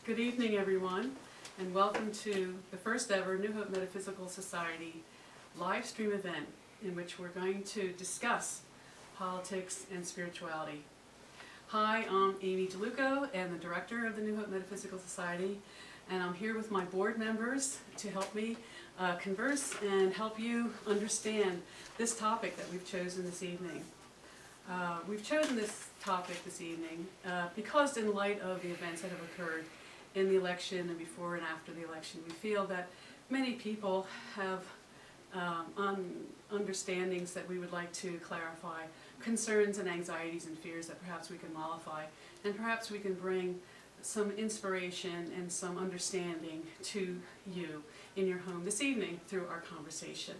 Good evening, everyone, and welcome to the first ever New Hope Metaphysical Society live stream event in which we're going to discuss politics and spirituality. Hi, I'm Amy Gialuco and the director of the New Hope Metaphysical Society, and I'm here with my board members to help me converse and help you understand this topic that we've chosen this evening. We've chosen this topic this evening because in light of the events that have occurred in the election and before and after the election, we feel that many people have understandings that we would like to clarify, concerns and anxieties and fears that perhaps we can mollify, and perhaps we can bring some inspiration and some understanding to you in your home this evening through our conversation.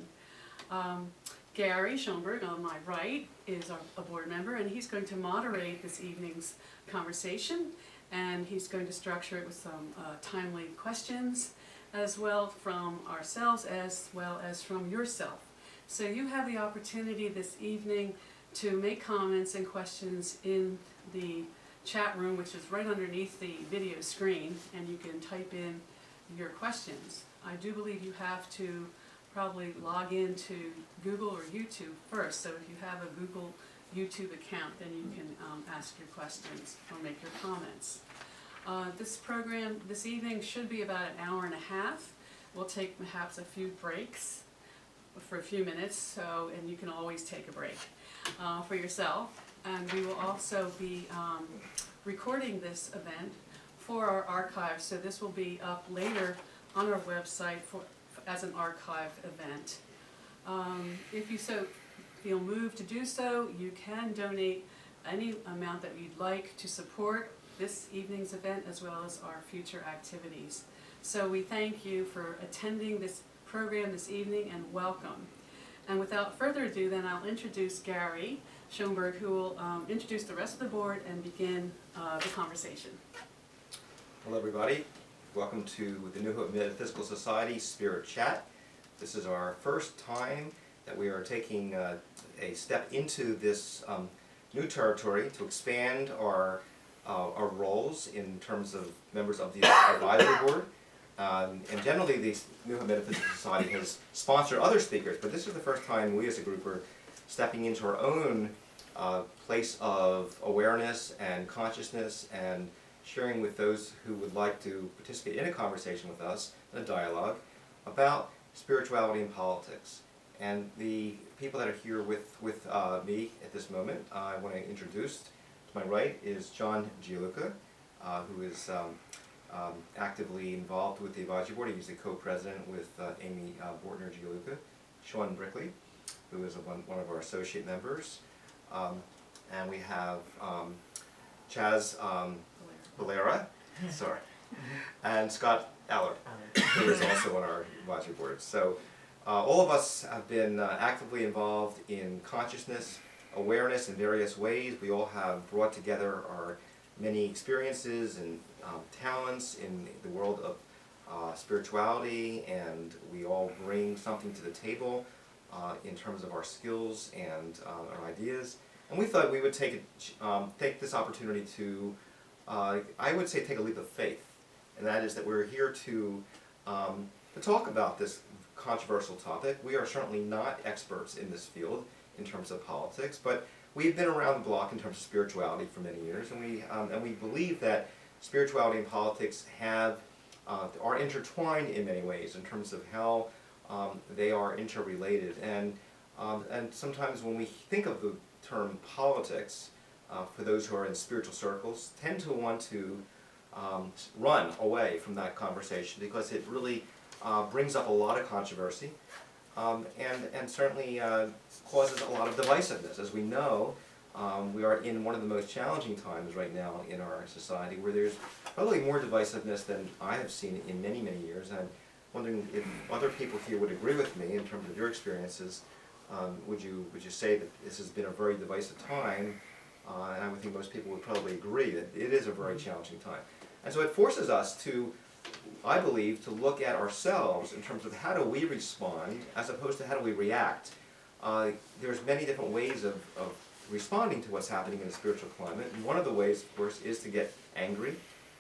Gary Schoenberg, on my right, is a board member, and he's going to moderate this evening's conversation, and he's going to structure it with some timely questions as well from ourselves as well as from yourself. So you have the opportunity this evening to make comments and questions in the chat room, which is right underneath the video screen, and you can type in your questions. I do believe you have to probably log into Google or YouTube first, so if you have a Google YouTube account, then you can ask your questions or make your comments. This program this evening should be about an hour and a half. We'll take perhaps a few breaks for a few minutes, and you can always take a break for yourself. And we will also be recording this event for our archive, so this will be up later on our website as an archive event. If you so feel moved to do so, you can donate any amount that you'd like to support this evening's event as well as our future activities. So we thank you for attending this program this evening and welcome. And without further ado, then I'll introduce Gary Schoenberg, who will introduce the rest of the board and begin the conversation. Hello everybody, welcome to the New Hope Metaphysical Society Spirit Chat. This is our first time that we are taking a step into this new territory to expand our roles in terms of members of the advisory board. And generally the New Hope Metaphysical Society has sponsored other speakers, but this is the first time we as a group are stepping into our own place of awareness and consciousness and sharing with those who would like to participate in a conversation with us, in a dialogue, about spirituality and politics. And the people that are here with me at this moment, I want to introduce. To my right is John Gialuco, who is actively involved with the advisory board. He's the co-president with Amy Bortner-Gialuco. Sean Brickley, who is one of our associate members. And we have Chaz Billera, sorry, and Scott Allard, who is also on our advisory board. So all of us have been actively involved in consciousness, awareness in various ways. We all have brought together our many experiences and talents in the world of spirituality, and we all bring something to the table in terms of our skills and our ideas. And we thought we would take this opportunity to I would say take a leap of faith, and that is that we're here to talk about this controversial topic. We are certainly not experts in this field in terms of politics, but we've been around the block in terms of spirituality for many years, and we believe that spirituality and politics are intertwined in many ways in terms of how they are interrelated. And sometimes when we think of the term politics, for those who are in spiritual circles, tend to want to run away from that conversation because it really brings up a lot of controversy and certainly causes a lot of divisiveness. As we know, we are in one of the most challenging times right now in our society, where there's probably more divisiveness than I have seen in many, many years. And I'm wondering if other people here would agree with me in terms of your experiences. Would you say that this has been a very divisive time? And I would think most people would probably agree that it is a very challenging time. And so it forces us to, I believe, to look at ourselves in terms of how do we respond as opposed to how do we react. There's many different ways of responding to what's happening in the spiritual climate. And one of the ways, of course, is to get angry,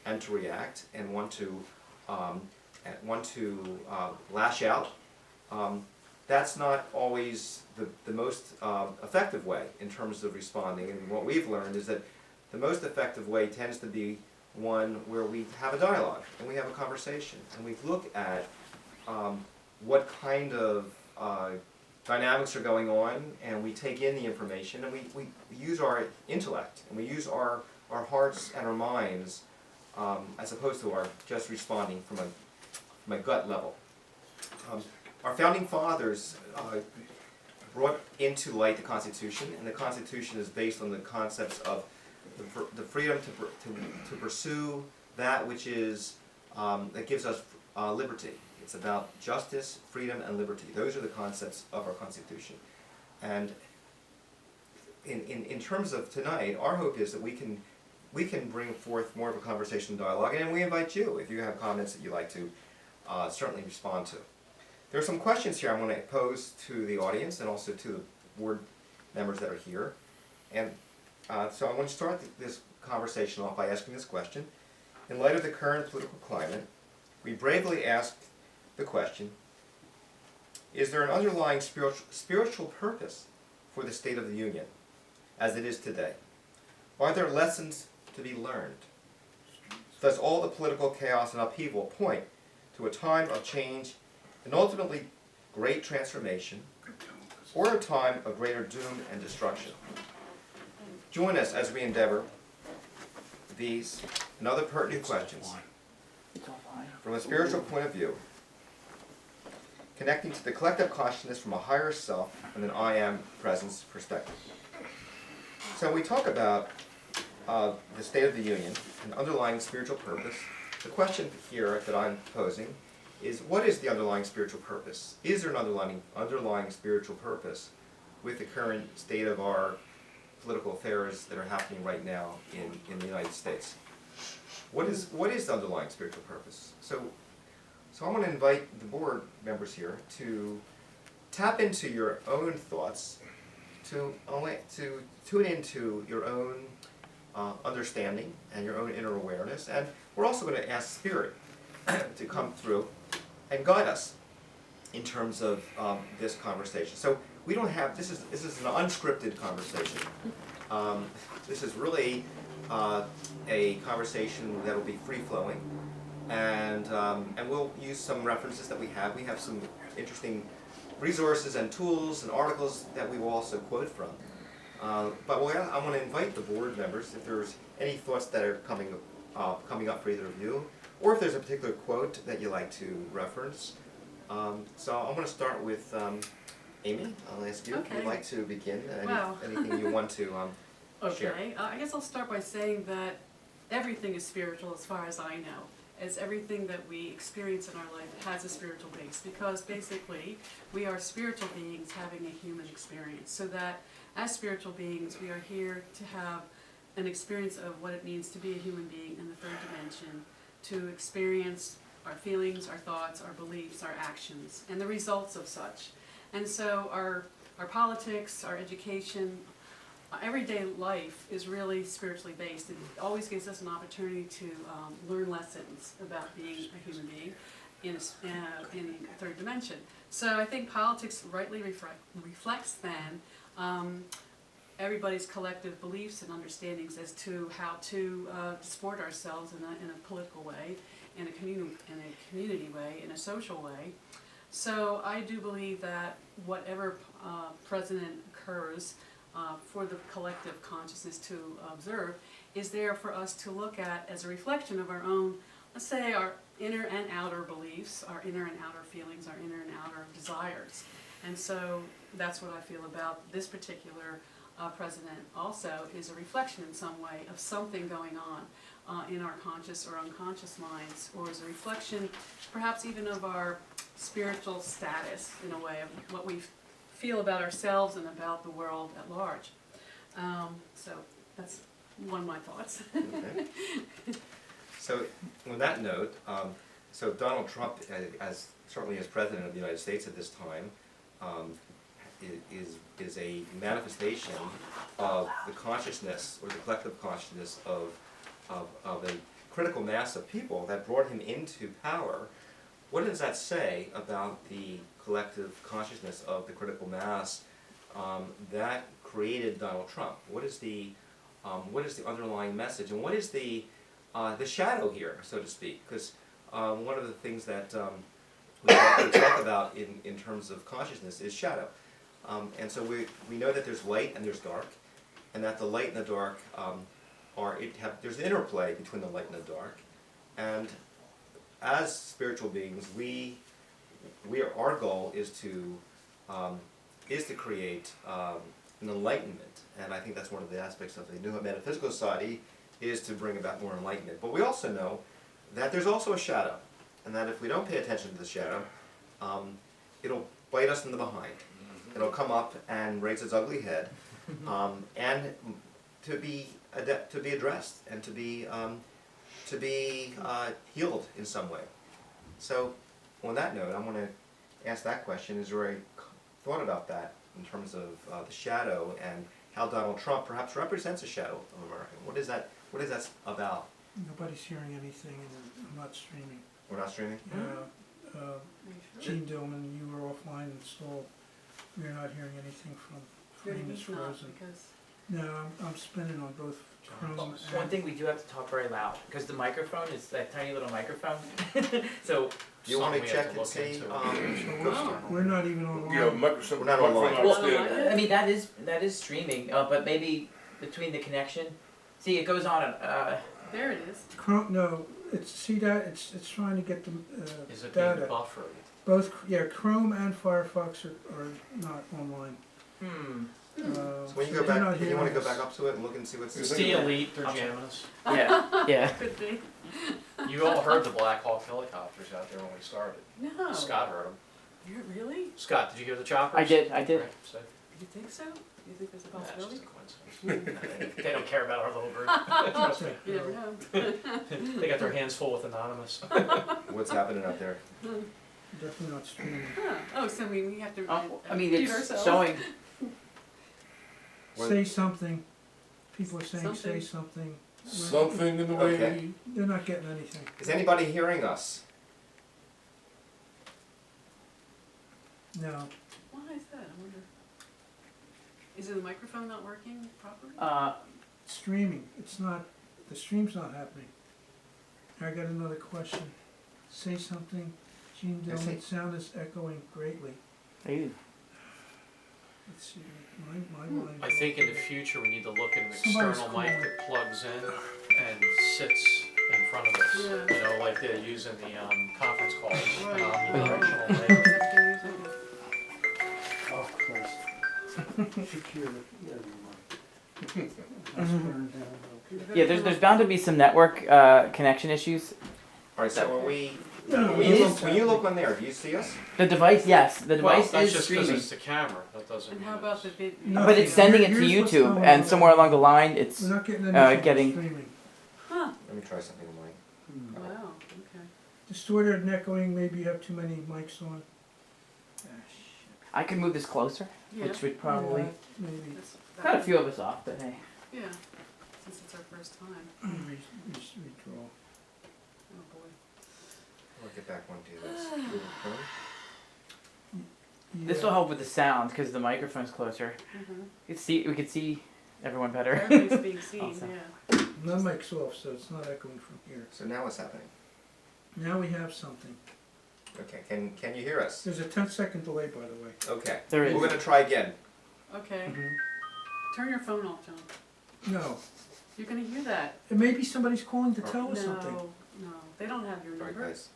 and to react and want to lash out, that's not always the most effective way in terms of responding. And what we've learned is that the most effective way tends to be one where we have a dialogue and we have a conversation and we look at what kind of dynamics are going on, and we take in the information and we use our intellect and we use our hearts and our minds as opposed to our just responding from a gut level. Our founding fathers brought into light the Constitution, and the Constitution is based on the concepts of the freedom to pursue that which is that gives us liberty. It's about justice, freedom, and liberty. Those are the concepts of our Constitution. And in terms of tonight, our hope is that we can bring forth more of a conversation and dialogue, and we invite you, if you have comments that you'd like to certainly respond to. There are some questions here I want to pose to the audience and also to the board members that are here. And so I want to start this conversation off by asking this question. In light of the current political climate, we bravely ask the question, is there an underlying spiritual purpose for the state of the Union as it is today? Are there lessons to be learned? Does all the political chaos and upheaval point to a time of change and ultimately great transformation, or a time of greater doom and destruction? Join us as we endeavor these and other pertinent questions from a spiritual point of view, connecting to the collective consciousness from a higher self and an I am presence perspective. So we talk about the State of the Union and underlying spiritual purpose. The question here that I'm posing is, what is the underlying spiritual purpose? Is there an underlying spiritual purpose with the current state of our political affairs that are happening right now in the United States? What is the underlying spiritual purpose? So I want to invite the board members here to tap into your own thoughts, to tune into your own understanding and your own inner awareness. And we're also going to ask Spirit to come through and guide us in terms of this conversation. So we don't have, this is an unscripted conversation. This is really a conversation that will be free-flowing, and we'll use some references that we have. We have some interesting resources and tools and articles that we will also quote from. But I want to invite the board members, if there's any thoughts that are coming up for either of you, or if there's a particular quote that you like to reference. So I'm going to start with Amy. I'll ask you if you'd like to begin. Anything you want to share. Okay, I guess I'll start by saying that everything is spiritual as far as I know. As everything that we experience in our life has a spiritual base, because basically we are spiritual beings having a human experience. So that as spiritual beings we are here to have an experience of what it means to be a human being in the third dimension, to experience our feelings, our thoughts, our beliefs, our actions, and the results of such. And so our politics, our education, everyday life is really spiritually based. It always gives us an opportunity to learn lessons about being a human being in a third dimension. So I think politics rightly reflects then everybody's collective beliefs and understandings as to how to support ourselves in a political way, in a community way, in a social way. So I do believe that whatever president occurs for the collective consciousness to observe is there for us to look at as a reflection of our own, let's say, our inner and outer beliefs, our inner and outer feelings, our inner and outer desires. And so that's what I feel about this particular president also, is a reflection in some way of something going on in our conscious or unconscious minds, or is a reflection perhaps even of our spiritual status in a way, of what we feel about ourselves and about the world at large. So that's one of my thoughts. Okay. So on that note, so Donald Trump, certainly as President of the United States at this time, is a manifestation of the consciousness, or the collective consciousness of a critical mass of people that brought him into power, what does that say about the collective consciousness of the critical mass that created Donald Trump? What is the underlying message, and what is the shadow here, so to speak? Because one of the things that we talk about in terms of consciousness is shadow. And so we know that there's light and there's dark, and that the light and the dark there's an interplay between the light and the dark. And as spiritual beings, our goal is to create an enlightenment. And I think that's one of the aspects of the New Hope Metaphysical Society, is to bring about more enlightenment. But we also know that there's also a shadow, and that if we don't pay attention to the shadow, it'll bite us in the behind. It'll come up and raise its ugly head, and to be addressed and to be healed in some way. So, on that note, I want to ask that question: is there a thought about that in terms of the shadow and how Donald Trump perhaps represents a shadow of America? What is that about? Nobody's hearing anything, and I'm not streaming. We're not streaming? Are you sure? Gene Dillman, you were offline installed. We're not hearing anything from Frame is He's not, frozen. because No, I'm spinning on both Chrome One and... thing we do have to talk very loud, because the microphone is that tiny little microphone. So You want to Something we have check to and look see? into. Wow. We're not even online. Yeah, Microsoft. We're not online. well, I mean that is streaming, but maybe between the connection. See, it goes on. there it is. Chrome, no, see that? It's trying to get the Is it being data. buffered? Both, Chrome and Firefox are not online. So when you so go they're back, not if you hearing want to go us. back up to it and look and see what's Is It's it- the elite, they're jamming us. Yeah. Could be. You all heard the Black Hawk helicopters out there when we started. No. Scott heard them. You're really? Scott, did you hear the choppers? I did. Right, so, You think so? You think there's a that's possibility? just a coincidence. They don't care about our little group. Trust me. You never know. They got their hands full with Anonymous. what's happening out there. Definitely not streaming. Huh. Oh, so we have to I mean, mute it's ourselves? showing. What- Say something. People are saying Something. say something. Something in the way. Okay. They're not getting anything. Is anybody hearing us? No. Why is that? I wonder. Is the microphone not working properly? Streaming. It's not, the stream's not happening. I got another question. Say something. Gene Yes, Dillman, say- sound is echoing greatly. Hey. Let's see. My mind. I think in the future we need to look at an Somebody's external mic calling. that plugs in and sits in front of us. Yeah. You know, like they use in the conference calls. Right. Omnidirectional Oh, mic. is that what they're using? Oh, Christ. Secure it. Yeah, House burned down. Yeah, there's bound to be some network connection issues. All right, so No, when you look on there, do you see us? The device, yes, the Well, device that's is just because streaming, it's the camera. That doesn't And mean how about it's- the video? No. but it's sending it to Here's what's YouTube, going and on. somewhere along the line, it's We're not getting anything getting- from streaming. Huh. Let me try something on mine. Wow. Okay. Distorted and echoing, maybe you have too many mics on. Ah, shit. I could move this closer, Yeah. which would probably Yeah, maybe. That's, cut a few of us off, but hey. Yeah. Since it's our first time. Redraw. Oh boy. I'll get back onto this Google Chrome. This will help with the sound because the microphone's closer. Mm-hmm. We could see everyone better. Everybody's being seen. Awesome. Yeah. My mic's off, so it's not echoing from here. So now what's happening? Now we have something. Okay, can you hear us? There's a 10-second delay, by the way. Okay. There is. We're going to try again. Okay. Turn your phone off, John. No. You're gonna hear that. It may be somebody's calling to tell us something. No, no. They don't have your All right, number. guys.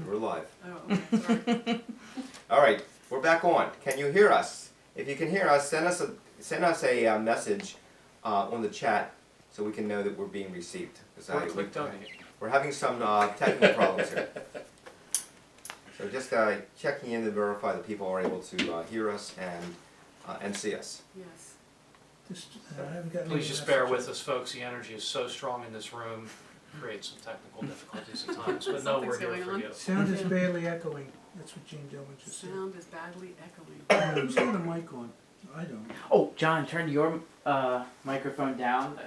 We're live. Oh, okay. Sorry. All right, we're back on. Can you hear us? If you can hear us, send us a message on the chat so we can know that we're being received. 'Cause Or click donate. We're having some technical problems here. So just checking in to verify that people are able to hear us and see us. Yes. Just, I haven't gotten Please any just bear with messages. us, folks. The energy is so strong in this room, creates some technical difficulties at times, but no, Something's we're here going for on. you. Sound is badly echoing. That's what Gene Dillman just said. Sound is badly echoing. Who's got a mic on? I don't. Oh, John, turn your microphone down,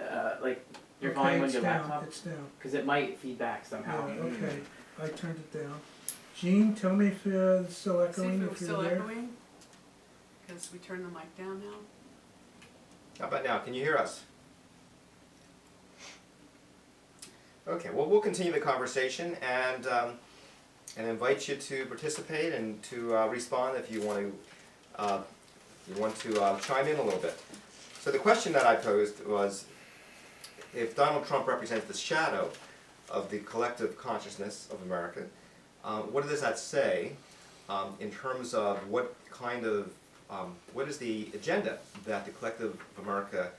like your Okay, volume on it's your down, laptop? it's down. Because it might feedback Yeah, somehow. okay, I turned it down. Jean, tell me if it's still See echoing, if if it's you're still there. echoing, because we turned the mic down now. How about now? Can you hear us? Okay, well, we'll continue the conversation and invite you to participate and to respond if you want to chime in a little bit. So the question that I posed was, if Donald Trump represents the shadow of the collective consciousness of America, what does that say in terms of what kind of, what is the agenda that the collective of America,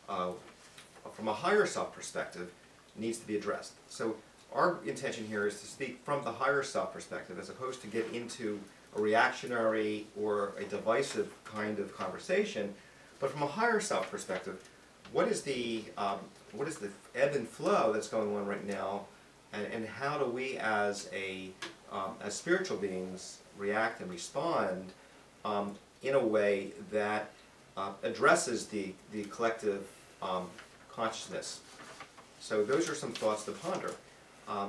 from a higher self perspective, needs to be addressed? So our intention here is to speak from the higher self perspective as opposed to get into a reactionary or a divisive kind of conversation, but from a higher self perspective, what is the ebb and flow that's going on right now, and how do we as spiritual beings react and respond in a way that addresses the collective consciousness? So those are some thoughts to ponder.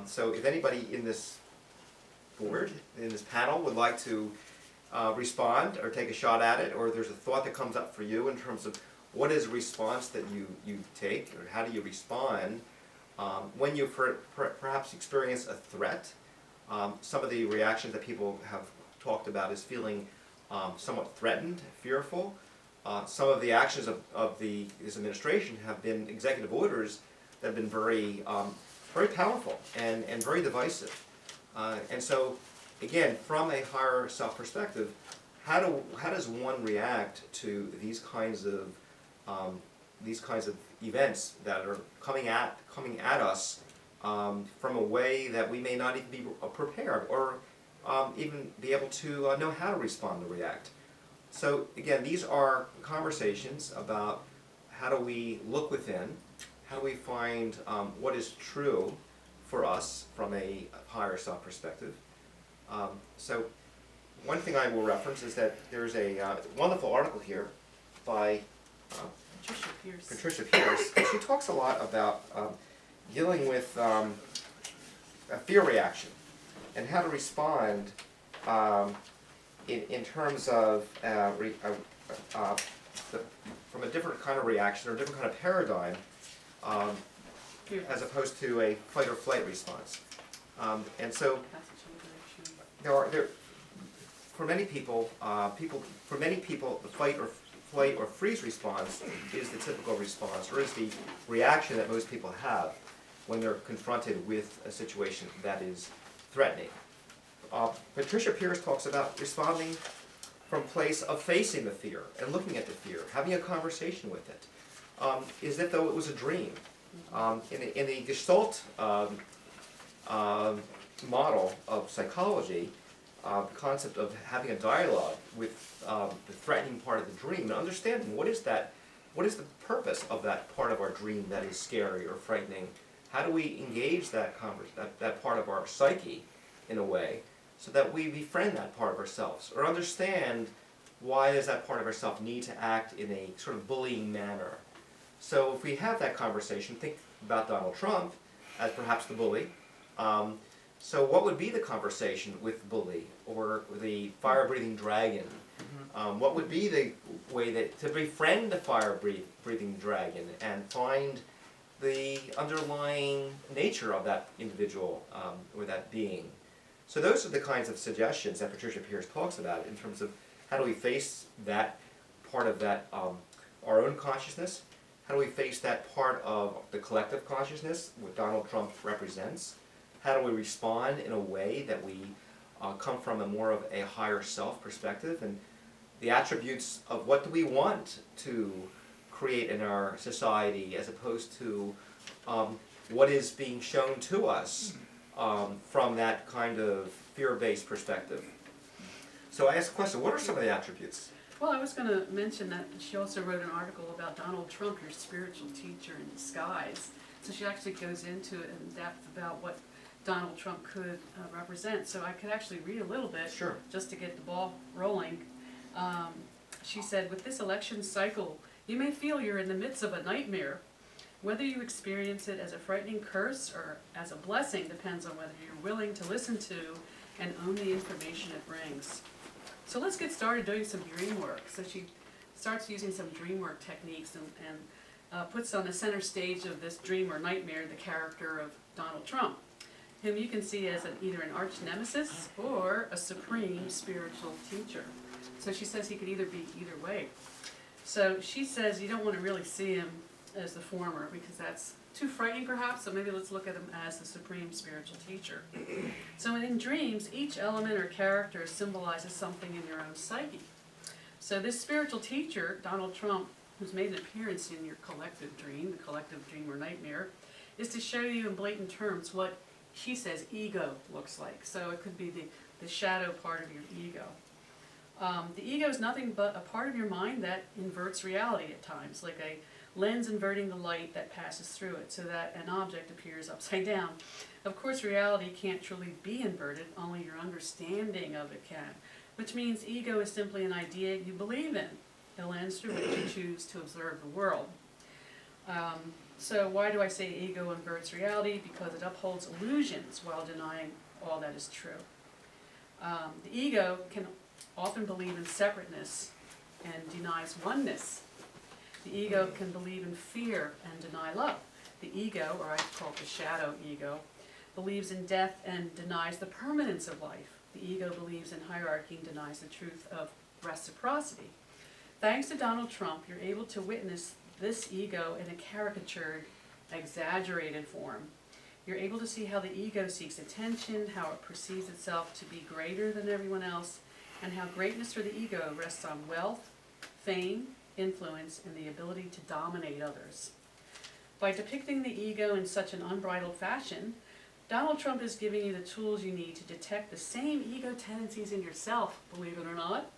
So if anybody in this board, in this panel, would like to respond or take a shot at it, or if there's a thought that comes up for you in terms of what is a response that you take, or how do you respond when you perhaps experience a threat. Some of the reactions that people have talked about is feeling somewhat threatened, fearful. Some of the actions of this administration have been executive orders that have been very powerful and very divisive. And so, again, from a higher self perspective, how does one react to these kinds of events that are coming at us from a way that we may not even be prepared or even be able to know how to respond or react? So again, these are conversations about how do we look within, how do we find what is true for us from a higher self perspective. So one thing I will reference is that there's a wonderful article here by Patricia Pierce. She talks a lot about dealing with a fear reaction and how to respond in terms of from a different kind of reaction or a different kind of paradigm as opposed to a fight or flight response. And so for many people, the fight or flight or freeze response is the typical response, or is the reaction that most people have when they're confronted with a situation that is threatening. Patricia Pierce talks about responding from a place of facing the fear and looking at the fear, having a conversation with it, as if though it was a dream. In the Gestalt model of psychology, the concept of having a dialogue with the threatening part of the dream and understanding what is the purpose of that part of our dream that is scary or frightening. How do we engage that part of our psyche in a way so that we befriend that part of ourselves or understand why does that part of ourselves need to act in a sort of bullying manner. So if we have that conversation, think about Donald Trump as perhaps the bully. So what would be the conversation with the bully or the fire-breathing dragon? What would be the way to befriend the fire-breathing dragon and find the underlying nature of that individual or that being? So those are the kinds of suggestions that Patricia Pierce talks about in terms of how do we face that part of that our own consciousness? How do we face that part of the collective consciousness, what Donald Trump represents? How do we respond in a way that we come from a more of a higher self perspective, and the attributes of what do we want to create in our society as opposed to what is being shown to us from that kind of fear-based perspective. So I asked the question, what are some of the attributes? Well, I was going to mention that she also wrote an article about Donald Trump, your spiritual teacher in disguise. So she actually goes into it in depth about what Donald Trump could represent. So I could actually read a little bit, Sure. just to get the ball rolling. She said, with this election cycle, you may feel you're in the midst of a nightmare. Whether you experience it as a frightening curse or as a blessing depends on whether you're willing to listen to and own the information it brings. So let's get started doing some dream work. So she starts using some dream work techniques and puts on the center stage of this dream or nightmare the character of Donald Trump, whom you can see as either an arch nemesis or a supreme spiritual teacher. So she says he could either be either way. So she says you don't want to really see him as the former because that's too frightening perhaps, so maybe let's look at him as the supreme spiritual teacher. So in dreams, each element or character symbolizes something in your own psyche. So this spiritual teacher, Donald Trump, who's made an appearance in your collective dream, the collective dream or nightmare, is to show you in blatant terms what she says ego looks like. So it could be the shadow part of your ego. The ego is nothing but a part of your mind that inverts reality at times, like a lens inverting the light that passes through it so that an object appears upside down. Of course, reality can't truly be inverted, only your understanding of it can, which means ego is simply an idea you believe in, a lens through which you choose to observe the world. So why do I say ego inverts reality? Because it upholds illusions while denying all that is true. The ego can often believe in separateness and denies oneness. The ego can believe in fear and deny love. The ego, or I call it the shadow ego, believes in death and denies the permanence of life. The ego believes in hierarchy and denies the truth of reciprocity. Thanks to Donald Trump, you're able to witness this ego in a caricatured, exaggerated form. You're able to see how the ego seeks attention, how it perceives itself to be greater than everyone else, and how greatness for the ego rests on wealth, fame, influence, and the ability to dominate others. By depicting the ego in such an unbridled fashion, Donald Trump is giving you the tools you need to detect the same ego tendencies in yourself, believe it or not,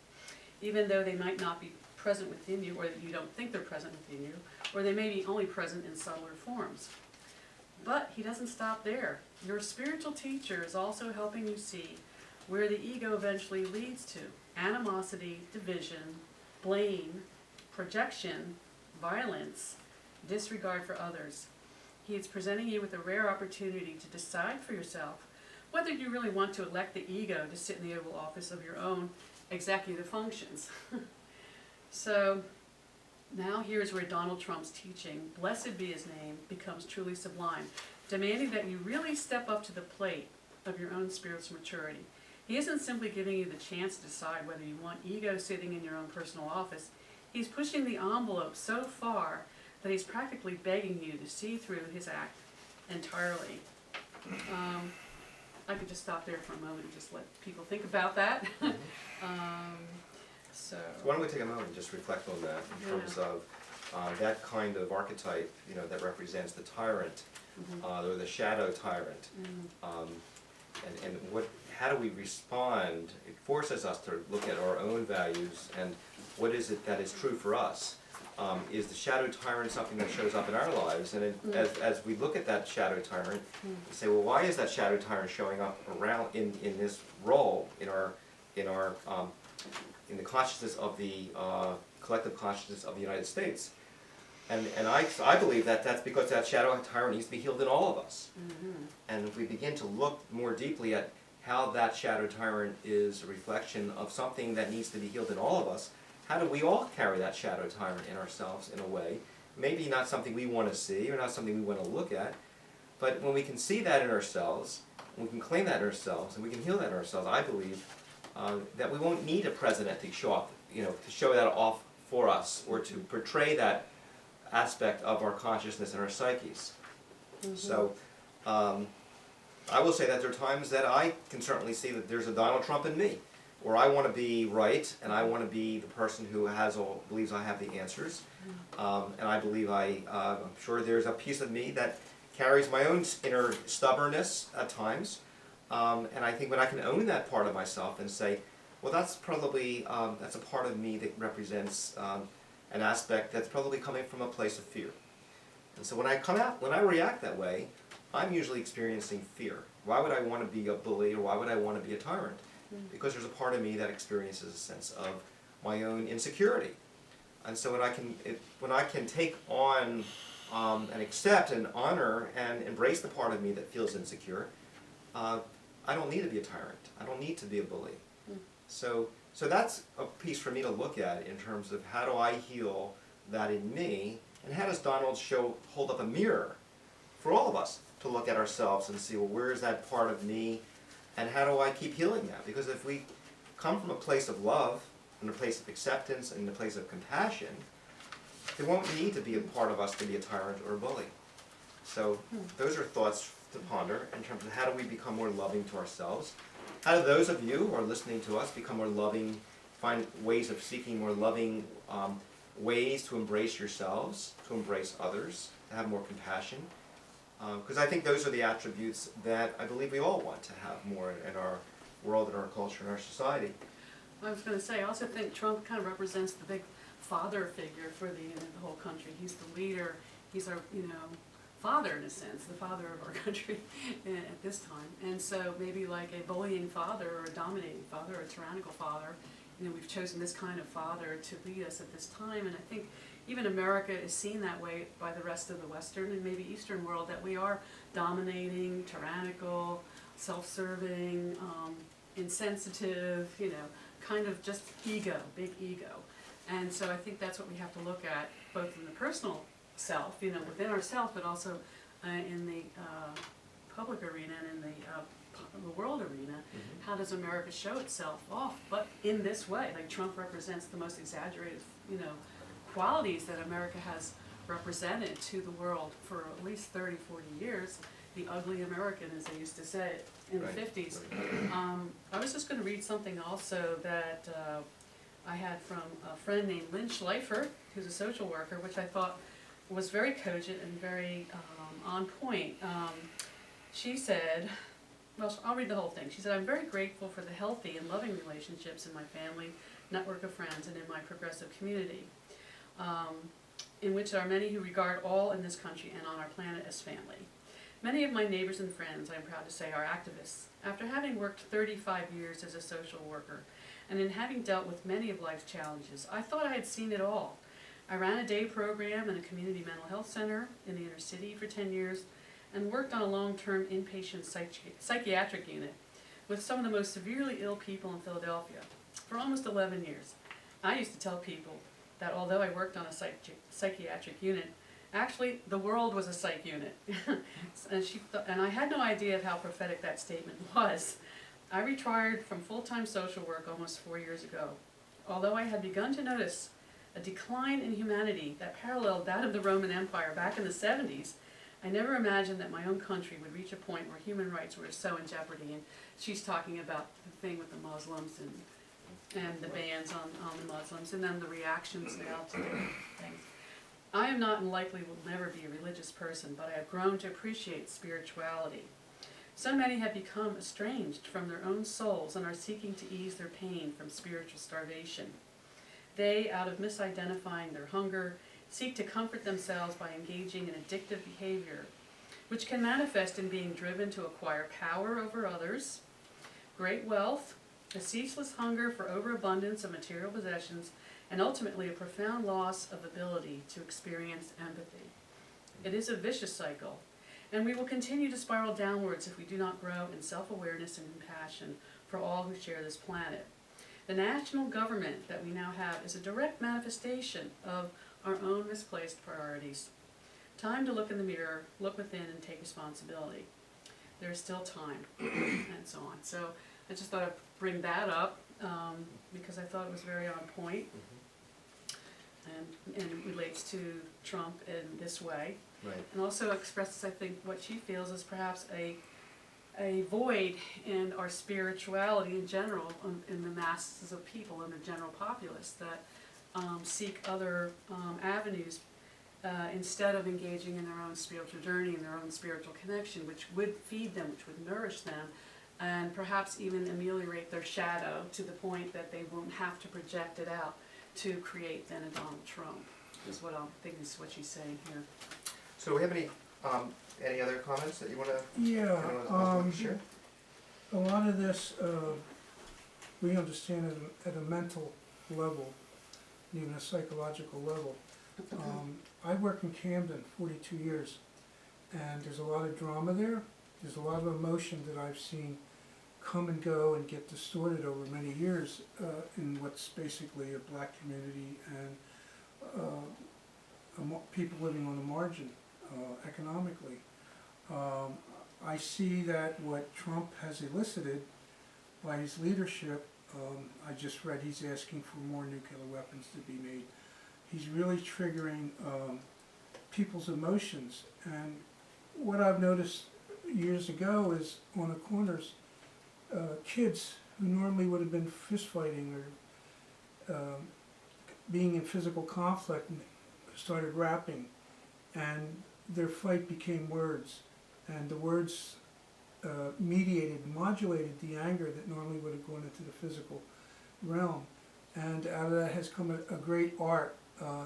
even though they might not be present within you, or that you don't think they're present within you, or they may be only present in subtler forms. But he doesn't stop there. Your spiritual teacher is also helping you see where the ego eventually leads to: animosity, division, blame, projection, violence, disregard for others. He is presenting you with a rare opportunity to decide for yourself whether you really want to elect the ego to sit in the Oval Office of your own executive functions. So now here's where Donald Trump's teaching, blessed be his name, becomes truly sublime, demanding that you really step up to the plate of your own spiritual maturity. He isn't simply giving you the chance to decide whether you want ego sitting in your own personal office. He's pushing the envelope so far that he's practically begging you to see through his act entirely. I could just stop there for a moment and just let people think about that. So why don't we take a moment and just reflect on that in terms of that kind of archetype, that represents the tyrant, or the shadow tyrant, and how do we respond? It forces us to look at our own values and what is it that is true for us. Is the shadow tyrant something that shows up in our lives? And as we look at that shadow tyrant, we say, well, why is that shadow tyrant showing up around in this role in the consciousness of the collective consciousness of the United States? And I believe that that's because that shadow tyrant needs to be healed in all of us. And if we begin to look more deeply at how that shadow tyrant is a reflection of something that needs to be healed in all of us, how do we all carry that shadow tyrant in ourselves in a way? Maybe not something we want to see or not something we want to look at, but when we can see that in ourselves, we can claim that in ourselves, and we can heal that in ourselves, I believe that we won't need a president to show up, to show that off for us or to portray that aspect of our consciousness and our psyches. So I will say that there are times that I can certainly see that there's a Donald Trump in me, where I want to be right, and I want to be the person who believes I have the answers, and I believe I'm sure there's a piece of me that carries my own inner stubbornness at times, and I think when I can own that part of myself and say, well, that's probably that's a part of me that represents an aspect that's probably coming from a place of fear. And so when I react that way, I'm usually experiencing fear. Why would I want to be a bully, or why would I want to be a tyrant? Because there's a part of me that experiences a sense of my own insecurity. And so when I can take on and accept and honor and embrace the part of me that feels insecure, I don't need to be a tyrant. I don't need to be a bully. So that's a piece for me to look at in terms of how do I heal that in me, and how does Donald hold up a mirror for all of us to look at ourselves and see, well, where is that part of me, and how do I keep healing that? Because if we come from a place of love, and a place of acceptance, and a place of compassion, there won't need to be a part of us to be a tyrant or a bully. So those are thoughts to ponder in terms of how do we become more loving to ourselves. How do those of you who are listening to us become more loving, find ways of seeking more loving ways to embrace yourselves, to embrace others, to have more compassion. Because I think those are the attributes that I believe we all want to have more in our world, in our culture, in our society. I was going to say, I also think Trump kind of represents the big father figure for the whole country. He's the leader. He's our, father in a sense, the father of our country at this time. And so maybe like a bullying father or a dominating father or a tyrannical father, we've chosen this kind of father to lead us at this time. And I think even America is seen that way by the rest of the Western and maybe Eastern world, that we are dominating, tyrannical, self-serving, insensitive, kind of just ego, big ego. And so I think that's what we have to look at, both in the personal self, within ourselves, but also in the public arena and in the world arena. How does America show itself off? But in this way, like Trump represents the most exaggerated, qualities that America has represented to the world for at least 30, 40 years. The ugly American, as they used to say it in the 50s. I was just going to read something also that I had from a friend named Lynn Schleifer, who's a social worker, which I thought was very cogent and very on point. She said, well, I'll read the whole thing. She said, "I'm very grateful for the healthy and loving relationships in my family, network of friends, and in my progressive community, in which there are many who regard all in this country and on our planet as family. Many of my neighbors and friends, I'm proud to say, are activists. After having worked 35 years as a social worker, and in having dealt with many of life's challenges, I thought I had seen it all. I ran a day program in a community mental health center in the inner city for 10 years, and worked on a long-term inpatient psychiatric unit with some of the most severely ill people in Philadelphia for almost 11 years. I used to tell people that although I worked on a psychiatric unit, actually the world was a psych unit." And I had no idea of how prophetic that statement was. I retired from full-time social work almost 4 years ago. Although I had begun to notice a decline in humanity that paralleled that of the Roman Empire back in the 70s, I never imagined that my own country would reach a point where human rights were so in jeopardy. And she's talking about the thing with the Muslims and the bans on the Muslims, and then the reactions now to different things. I am not, and likely will never be, a religious person, but I have grown to appreciate spirituality. So many have become estranged from their own souls and are seeking to ease their pain from spiritual starvation. They, out of misidentifying their hunger, seek to comfort themselves by engaging in addictive behavior, which can manifest in being driven to acquire power over others, great wealth, a ceaseless hunger for overabundance of material possessions, and ultimately a profound loss of ability to experience empathy. It is a vicious cycle, and we will continue to spiral downwards if we do not grow in self-awareness and compassion for all who share this planet. The national government that we now have is a direct manifestation of our own misplaced priorities. Time to look in the mirror, look within, and take responsibility. There's still time, and so on. So I just thought I'd bring that up because I thought it was very on point, and it relates to Trump in this way. Right. And also expresses, I think, what she feels is perhaps a void in our spirituality in general, in the masses of people, in the general populace, that seek other avenues instead of engaging in their own spiritual journey and their own spiritual connection, which would feed them, which would nourish them, and perhaps even ameliorate their shadow to the point that they won't have to project it out to create then a Donald Trump, is what I think is what she's saying here. So do we have any other comments that you want to Yeah, share? a lot of this, we understand at a mental level, even a psychological level. I work in Camden 42 years, and there's a lot of drama there. There's a lot of emotion that I've seen come and go and get distorted over many years in what's basically a black community and people living on the margin economically. I see that what Trump has elicited by his leadership, I just read he's asking for more nuclear weapons to be made. He's really triggering people's emotions. And what I've noticed years ago is on the corners, kids who normally would have been fist fighting or being in physical conflict started rapping, and their fight became words, and the words modulated the anger that normally would have gone into the physical realm. And out of that has come a great art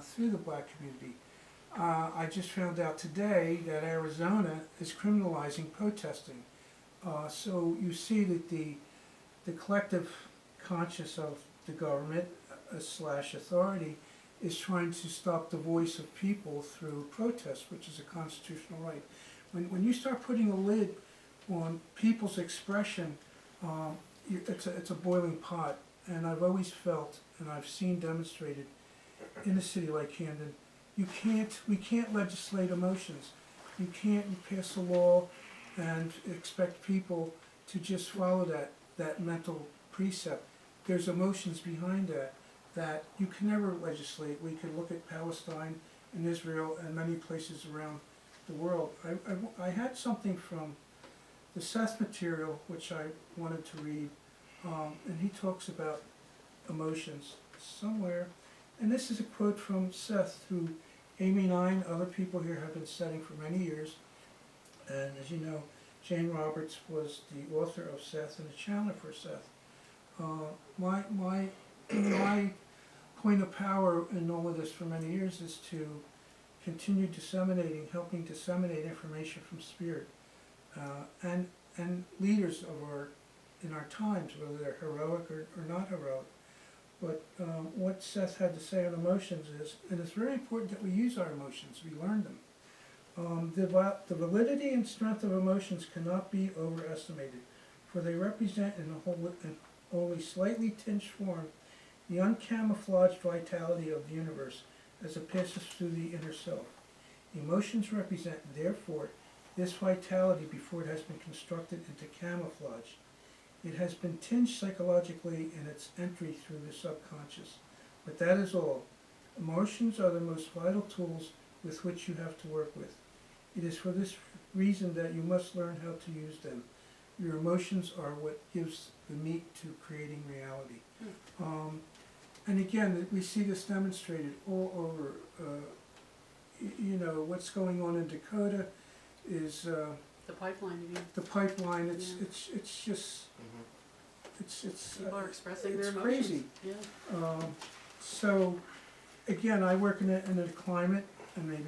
through the black community. I just found out today that Arizona is criminalizing protesting. So you see that the collective conscience of the government slash authority is trying to stop the voice of people through protest, which is a constitutional right. When you start putting a lid on people's expression, it's a boiling pot. And I've always felt, and I've seen demonstrated in a city like Camden, we can't legislate emotions. You can't pass a law and expect people to just follow that mental precept. There's emotions behind that you can never legislate. We could look at Palestine and Israel and many places around the world. I had something from the Seth material, which I wanted to read, and he talks about emotions somewhere. And this is a quote from Seth, who Amy and I and other people here have been studying for many years. And as you know, Jane Roberts was the author of Seth and the channeler for Seth. My point of power in all of this for many years is to continue disseminating, helping disseminate information from Spirit, and leaders in our times, whether they're heroic or not heroic. But what Seth had to say on emotions is, and it's very important that we use our emotions, we learn them. The validity and strength of emotions cannot be overestimated, for they represent in only slightly tinged form the uncamouflaged vitality of the universe as it passes through the inner self. Emotions represent, therefore, this vitality before it has been constructed into camouflage. It has been tinged psychologically in its entry through the subconscious. But that is all. Emotions are the most vital tools with which you have to work with. It is for this reason that you must learn how to use them. Your emotions are what gives the meat to creating reality. And again, we see this demonstrated all over. What's going on in Dakota is The pipeline, you mean? the pipeline. It's just People are expressing their it's emotions. crazy. Yeah. So again, I work in a climate, and maybe